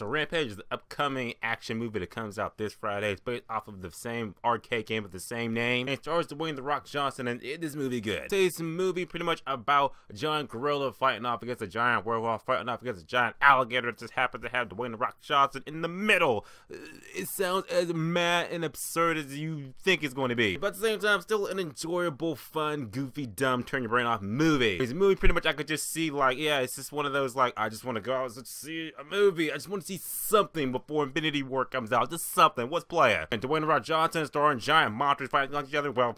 So Rampage is the upcoming action movie that comes out this Friday. It's based off of the same arcade game with the same name. And it stars Dwayne "The Rock" Johnson, and it is movie good. It's a movie pretty much about a giant gorilla fighting off against a giant werewolf, fighting off against a giant alligator. It just happens to have Dwayne "The Rock" Johnson in the middle. It sounds as mad and absurd as you think it's going to be, but at the same time, still an enjoyable, fun, goofy, dumb, turn your brain off movie. It's a movie pretty much I could just see, like, yeah, it's just one of those, like, I just want to go out and see a movie. I just want to see something before Infinity War comes out. Just something. What's playing? And Dwayne "The Rock" Johnson starring giant monsters fighting each other. Well,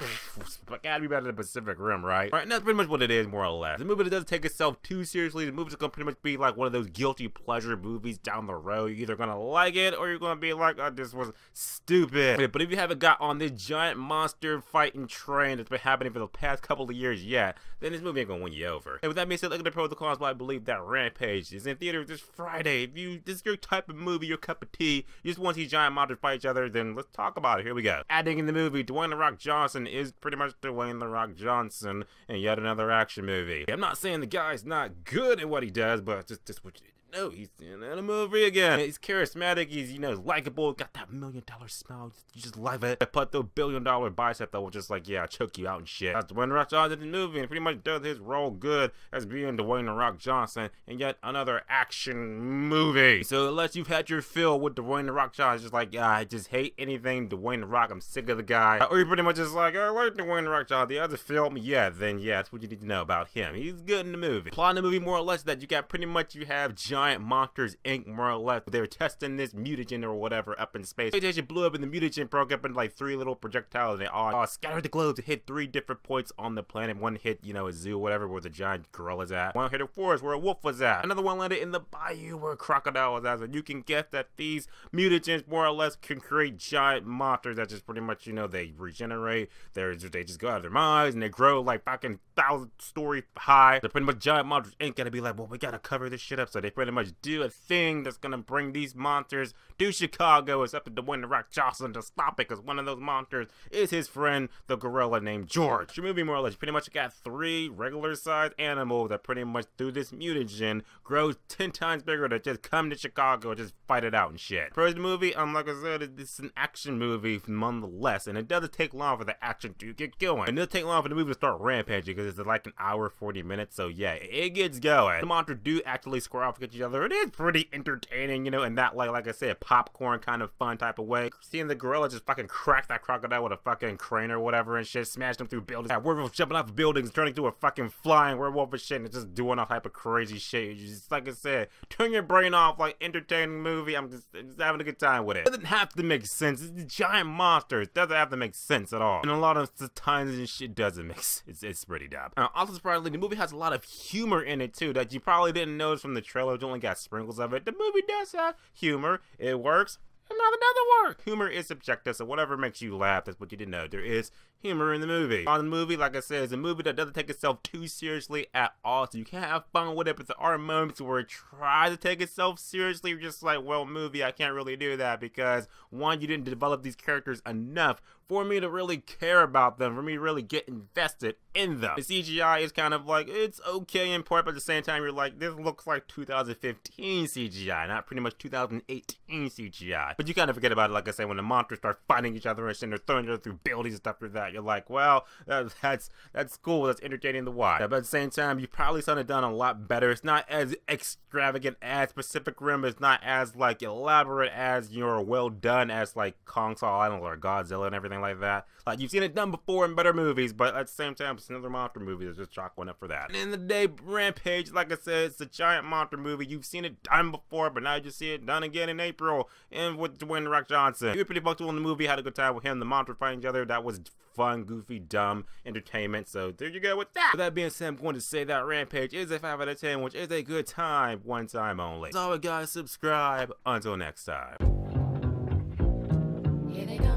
gotta be better than the Pacific Rim, right? Alright, and that's pretty much what it is, more or less. The movie that doesn't take itself too seriously. The movie's gonna pretty much be like one of those guilty pleasure movies down the road. You're either gonna like it or you're gonna be like, oh, this was stupid. But if you haven't got on this giant monster fighting train that's been happening for the past couple of years yet, then this movie ain't gonna win you over. And with that being said, look at the pros and cons. Why I believe that Rampage is in theater this Friday. If this is your type of movie, your cup of tea, you just want to see giant monsters fight each other, then let's talk about it. Here we go. Adding in the movie, Dwayne "The Rock" Johnson is pretty much Dwayne "The Rock" Johnson in yet another action movie. I'm not saying the guy's not good at what he does, but just what you know, he's in a movie again. He's charismatic, he's, you know, likable, got that $1 million smile, you just love it. But the $1 billion bicep that will just like, yeah, choke you out and shit. That's Dwayne "The Rock" Johnson in the movie, and pretty much does his role good as being Dwayne "The Rock" Johnson in yet another action movie. So unless you've had your fill with Dwayne "The Rock" Johnson, just like, yeah, I just hate anything Dwayne "The Rock", I'm sick of the guy. Or you're pretty much just like, I like Dwayne "The Rock" Johnson, the other film, yeah, then yeah, that's what you need to know about him. He's good in the movie. Plot in the movie more or less that you got pretty much, you have giant monsters Inc. more or less. They were testing this mutagen or whatever up in space. They blew up and the mutagen broke up into like 3 little projectiles, and they all scattered the globe to hit 3 different points on the planet. One hit, you know, a zoo or whatever where the giant gorilla's at. One hit a forest where a wolf was at. Another one landed in the bayou where a crocodile was at. And you can guess that these mutagens more or less can create giant monsters that just pretty much, you know, they regenerate. They just go out of their minds and they grow like fucking 1,000-story high. They're pretty much giant monsters ain't gonna be like, well, we gotta cover this shit up. So they pretty much do a thing that's gonna bring these monsters to Chicago. It's up to Dwayne "The Rock" Johnson to stop it, because one of those monsters is his friend, the gorilla named George. The movie more or less pretty much got 3 regular sized animals that pretty much through this mutagen grows 10 times bigger to just come to Chicago and just fight it out and shit. For the movie, like I said, it's an action movie nonetheless, and it doesn't take long for the action to get going. And it doesn't take long for the movie to start rampaging, because it's like an hour 40 minutes, so yeah, it gets going. The monsters do actually square off against each other. It is pretty entertaining, you know, in that like I said, popcorn kind of fun type of way. Seeing the gorilla just fucking crack that crocodile with a fucking crane or whatever and shit, smash them through buildings. That werewolf jumping off of buildings, turning into a fucking flying werewolf and shit, and just doing all type of crazy shit. You just, like I said, turn your brain off, like entertaining movie. I'm just having a good time with it. It doesn't have to make sense. It's giant monsters. It doesn't have to make sense at all. And a lot of the times and shit doesn't make sense. It's pretty dumb. Also surprisingly, the movie has a lot of humor in it too that you probably didn't notice from the trailer. It only got sprinkles of it. The movie does have humor. It works. And not another word. Humor is subjective, so whatever makes you laugh, that's what you didn't know. There is humor in the movie. On the movie, like I said, it's a movie that doesn't take itself too seriously at all, so you can have fun with it, but there are moments where it tries to take itself seriously. You're just like, well, movie, I can't really do that, because one, you didn't develop these characters enough for me to really care about them, for me to really get invested in them. The CGI is kind of like, it's okay in part, but at the same time, you're like, this looks like 2015 CGI, not pretty much 2018 CGI. But you kind of forget about it, like I said, when the monsters start fighting each other and they're throwing each other through buildings and stuff like that. You're like, well, that's cool, that's entertaining to watch. But at the same time, you probably saw it done a lot better. It's not as extravagant as Pacific Rim. It's not as like elaborate as, you know, well done as like Kong Skull Island or Godzilla and everything like that. Like, you've seen it done before in better movies, but at the same time, it's another monster movie that's just chalk one up for that. And in the day, Rampage, like I said, it's a giant monster movie. You've seen it done before, but now you just see it done again in April, and with Dwayne "The Rock" Johnson. You were pretty fucked in the movie, had a good time with him. The monsters fighting each other, that was fun, goofy, dumb entertainment. So there you go with that. With that being said, I'm going to say that Rampage is a 5 out of 10, which is a good time, one time only. So guys, subscribe. Until next time. Here they go.